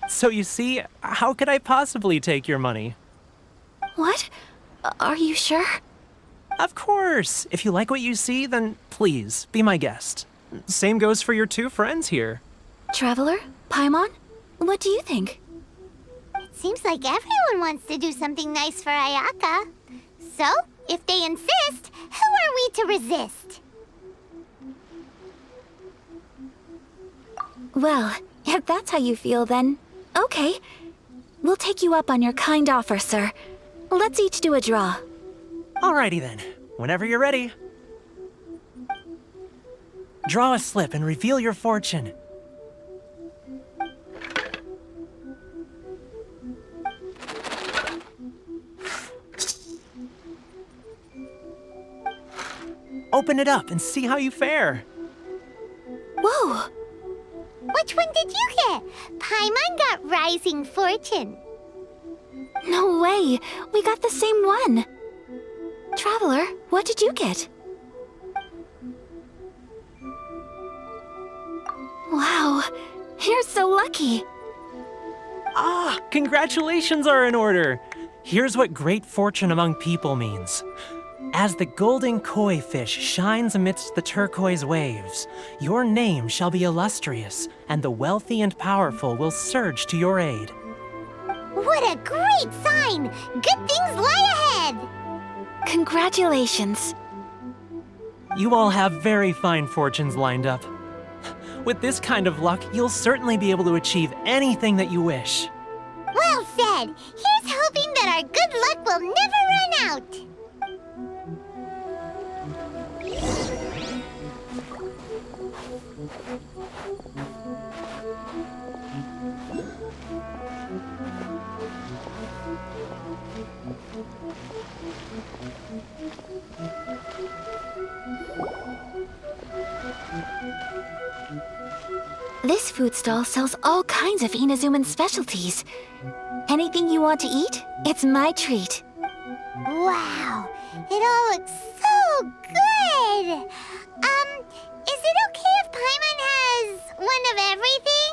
So you see, how could I possibly take your money? What? Are you sure? Of course. If you like what you see, then please, be my guest. Same goes for your two friends here. Traveler? Paimon? What do you think? It seems like everyone wants to do something nice for Ayaka. So, if they insist, who are we to resist? Well, if that's how you feel, then okay. We'll take you up on your kind offer, sir. Let's each do a draw. Alrighty then, whenever you're ready. Draw a slip and reveal your fortune. Open it up and see how you fare. Whoa! Which one did you get? Paimon got Rising Fortune. No way! We got the same one! Traveler, what did you get? Wow, you're so lucky! Ah, congratulations are in order. Here's what great fortune among people means. As the golden koi fish shines amidst the turquoise waves, your name shall be illustrious, and the wealthy and powerful will surge to your aid. What a great sign! Good things lie ahead! Congratulations. You all have very fine fortunes lined up. With this kind of luck, you'll certainly be able to achieve anything that you wish. Well said! Here's hoping that our good luck will never run out! This food stall sells all kinds of Inazuman specialties. Anything you want to eat, it's my treat. Wow! It all looks so good! Is it okay if Paimon has one of everything?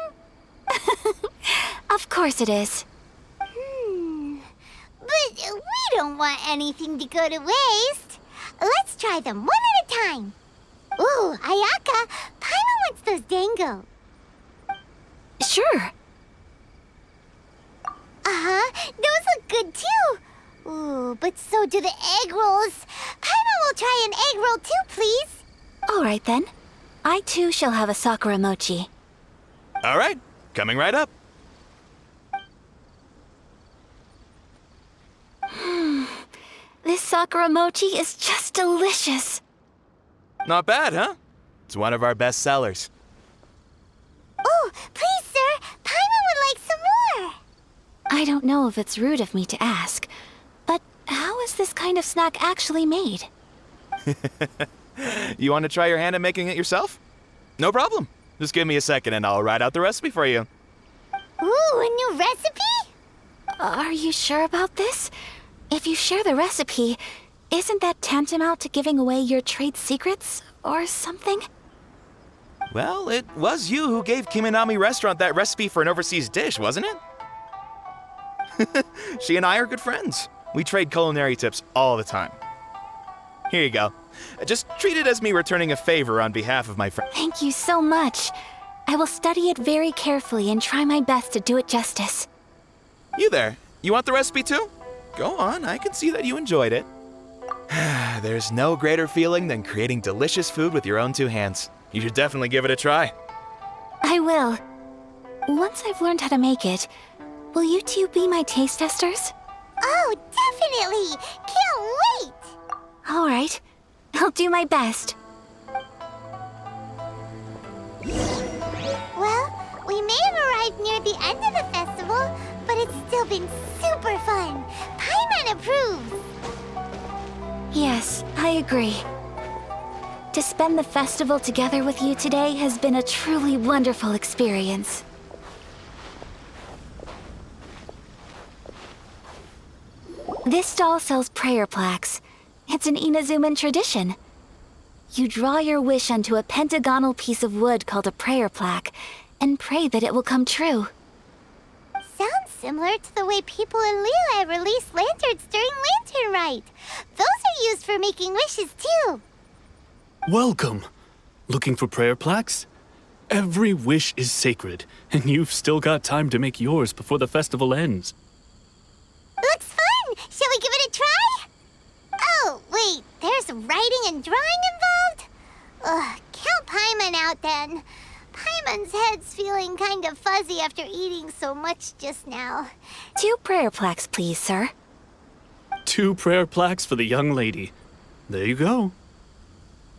Of course it is. But we don't want anything to go to waste. Let's try them one at a time. Ooh, Ayaka, Paimon wants those dango. Sure. Uh-huh, those look good too. Ooh, but so do the egg rolls. Paimon will try an egg roll too, please. All right then. I too shall have a sakura mochi. All right, coming right up. This sakura mochi is just delicious. Not bad, huh? It's one of our best sellers. Oh, please, sir. Paimon would like some more. I don't know if it's rude of me to ask, but how is this kind of snack actually made? You want to try your hand at making it yourself? No problem. Just give me a second and I'll write out the recipe for you. Ooh, a new recipe? Are you sure about this? If you share the recipe, isn't that tantamount to giving away your trade secrets or something? Well, it was you who gave Kiminami Restaurant that recipe for an overseas dish, wasn't it? She and I are good friends. We trade culinary tips all the time. Here you go. Just treat it as me returning a favor on behalf of my friend. Thank you so much. I will study it very carefully and try my best to do it justice. You there, you want the recipe too? Go on, I can see that you enjoyed it. There's no greater feeling than creating delicious food with your own two hands. You should definitely give it a try. I will. Once I've learned how to make it, will you two be my taste testers? Oh, definitely. Can't wait. All right. I'll do my best. Well, we may have arrived near the end of the festival, but it's still been super fun. Paimon approves. Yes, I agree. To spend the festival together with you today has been a truly wonderful experience. This stall sells prayer plaques. It's an Inazuman tradition. You draw your wish onto a pentagonal piece of wood called a prayer plaque and pray that it will come true. Sounds similar to the way people in Liyue release lanterns during Lantern Rite. Those are used for making wishes too. Welcome. Looking for prayer plaques? Every wish is sacred, and you've still got time to make yours before the festival ends. Looks fun! Shall we give it a try? Oh, wait, there's writing and drawing involved? Ugh, count Paimon out then. Paimon's head's feeling kind of fuzzy after eating so much just now. 2 prayer plaques, please, sir. 2 prayer plaques for the young lady. There you go.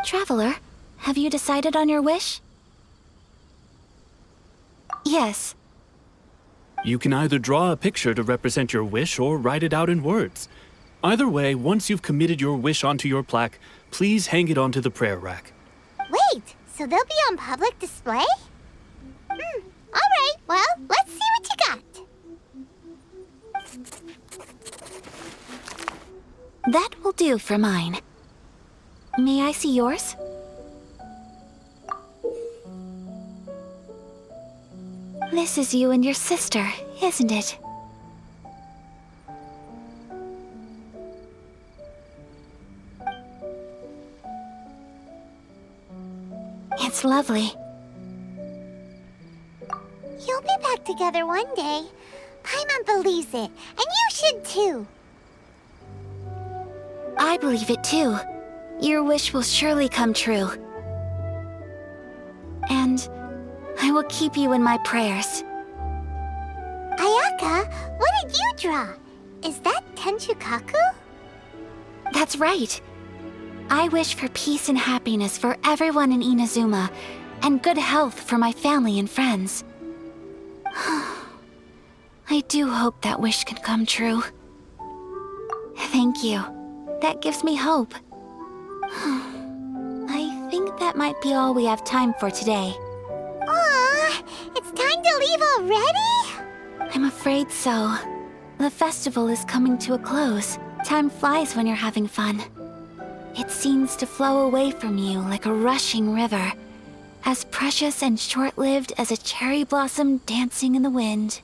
Traveler, have you decided on your wish? Yes. You can either draw a picture to represent your wish or write it out in words. Either way, once you've committed your wish onto your plaque, please hang it onto the prayer rack. Wait, so they'll be on public display? Alright, well, let's see what you got. That will do for mine. May I see yours? This is you and your sister, isn't it? It's lovely. You'll be back together one day. Paimon believes it, and you should too. I believe it too. Your wish will surely come true. And I will keep you in my prayers. Ayaka, what did you draw? Is that Tenchukaku? That's right. I wish for peace and happiness for everyone in Inazuma, and good health for my family and friends. I do hope that wish can come true. Thank you. That gives me hope. I think that might be all we have time for today. Aw, it's time to leave already? I'm afraid so. The festival is coming to a close. Time flies when you're having fun. It seems to flow away from you like a rushing river, as precious and short-lived as a cherry blossom dancing in the wind.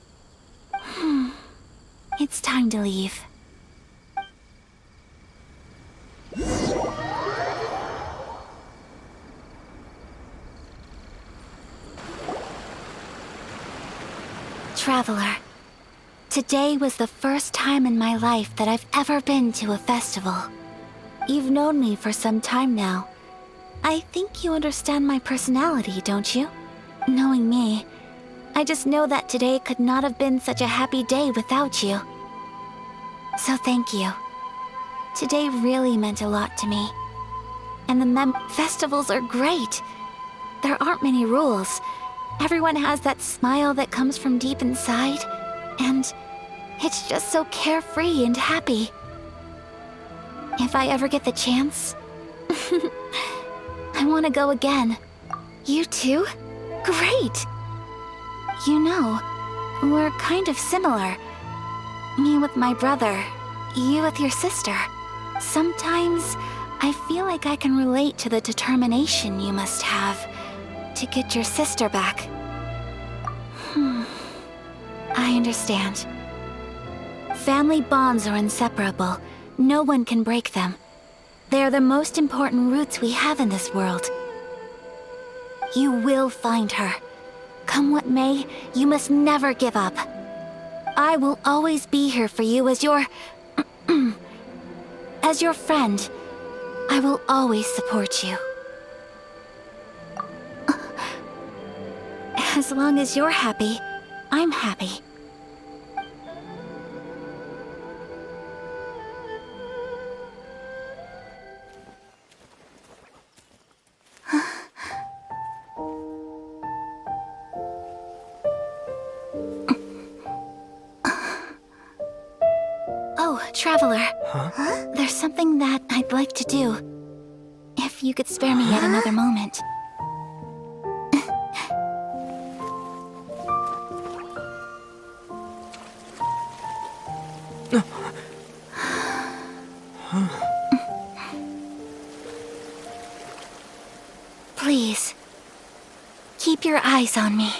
It's time to leave. Traveler, today was the first time in my life that I've ever been to a festival. You've known me for some time now. I think you understand my personality, don't you? Knowing me, I just know that today could not have been such a happy day without you. So thank you. Today really meant a lot to me. And the festivals are great. There aren't many rules. Everyone has that smile that comes from deep inside, and it's just so carefree and happy. If I ever get the chance, I want to go again. You too? Great! You know, we're kind of similar. Me with my brother, you with your sister. Sometimes I feel like I can relate to the determination you must have to get your sister back. I understand. Family bonds are inseparable. No one can break them. They are the most important roots we have in this world. You will find her. Come what may, you must never give up. I will always be here for you as your... as your friend. I will always support you. As long as you're happy, I'm happy. Oh, Traveler. Huh? There's something that I'd like to do. If you could spare me yet another moment. Please, keep your eyes on me.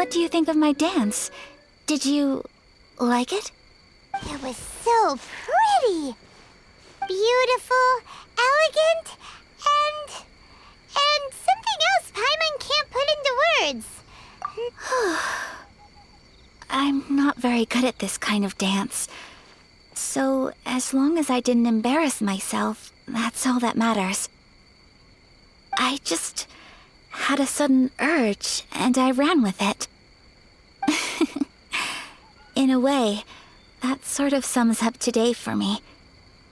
What do you think of my dance? Did you like it? It was so pretty. Beautiful, elegant, and something else Paimon can't put into words. I'm not very good at this kind of dance. So, as long as I didn't embarrass myself, that's all that matters. I just had a sudden urge, and I ran with it. In a way, that sort of sums up today for me.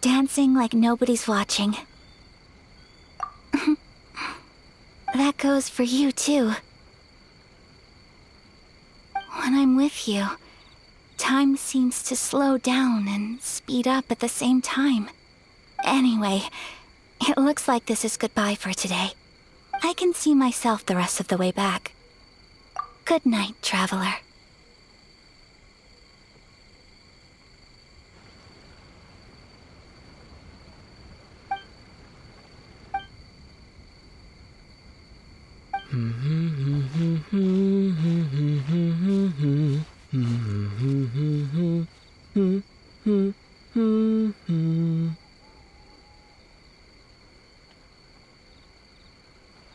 Dancing like nobody's watching. That goes for you, too. When I'm with you, time seems to slow down and speed up at the same time. Anyway, it looks like this is goodbye for today. I can see myself the rest of the way back. Good night, traveler.